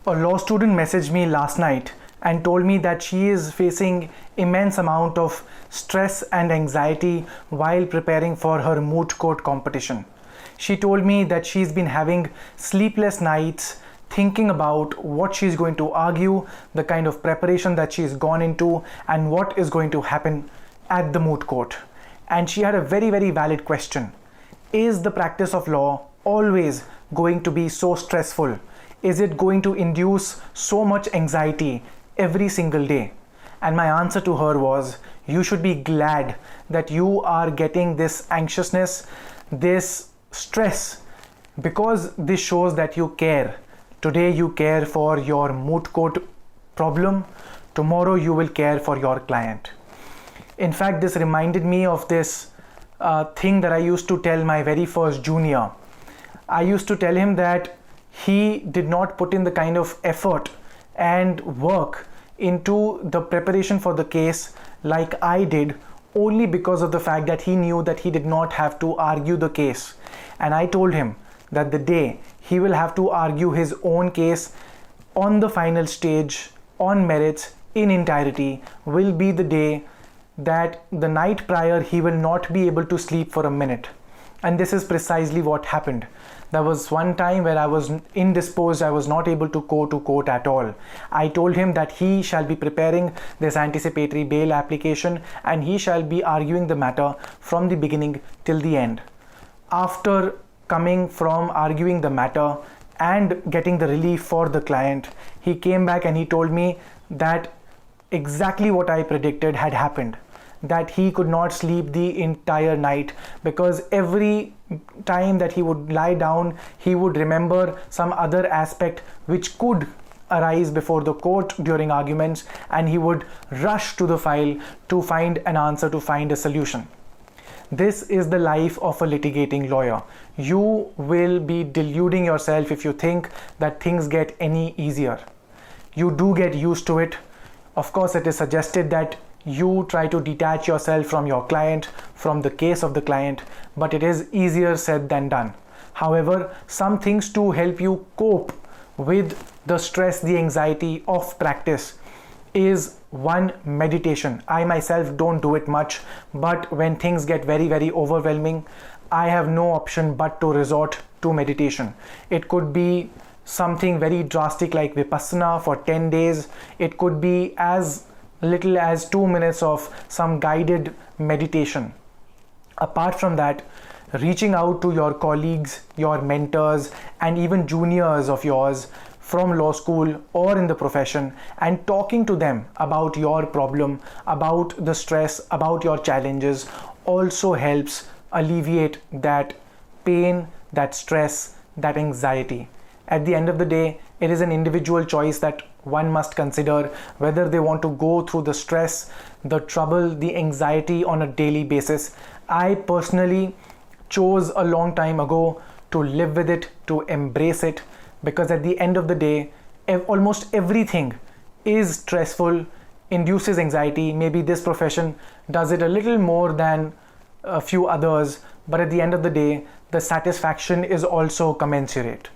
A law student messaged me last night and told me that she is facing immense amount of stress and anxiety while preparing for her moot court competition. She told me that she's been having sleepless nights thinking about what she's going to argue, the kind of preparation that she's gone into, and what is going to happen at the moot court. And she had a very, very valid question. Is the practice of law always going to be so stressful? Is it going to induce so much anxiety every single day? And my answer to her was, you should be glad that you are getting this anxiousness, this stress, because this shows that you care. Today you care for your moot court problem. Tomorrow you will care for your client. In fact, this reminded me of this thing that I used to tell my very first junior. I used to tell him that he did not put in the kind of effort and work into the preparation for the case like I did, only because of the fact that he knew that he did not have to argue the case. And I told him that the day he will have to argue his own case on the final stage, on merits, in entirety, will be the day that the night prior he will not be able to sleep for a minute. And this is precisely what happened. There was one time where I was indisposed, I was not able to go to court at all. I told him that he shall be preparing this anticipatory bail application and he shall be arguing the matter from the beginning till the end. After coming from arguing the matter and getting the relief for the client, he came back and he told me that exactly what I predicted had happened. That he could not sleep the entire night because every time that he would lie down, he would remember some other aspect which could arise before the court during arguments, and he would rush to the file to find an answer, to find a solution. This is the life of a litigating lawyer. You will be deluding yourself if you think that things get any easier. You do get used to it. Of course, it is suggested that you try to detach yourself from your client, from the case of the client, but it is easier said than done. However, some things to help you cope with the stress, the anxiety of practice is one, meditation. I myself don't do it much, but when things get very, very overwhelming, I have no option but to resort to meditation. It could be something very drastic like Vipassana for 10 days. It could be as little as 2 minutes of some guided meditation. Apart from that, reaching out to your colleagues, your mentors, and even juniors of yours from law school or in the profession and talking to them about your problem, about the stress, about your challenges also helps alleviate that pain, that stress, that anxiety. At the end of the day, it is an individual choice that one must consider whether they want to go through the stress, the trouble, the anxiety on a daily basis. I personally chose a long time ago to live with it, to embrace it, because at the end of the day, almost everything is stressful, induces anxiety. Maybe this profession does it a little more than a few others, but at the end of the day, the satisfaction is also commensurate.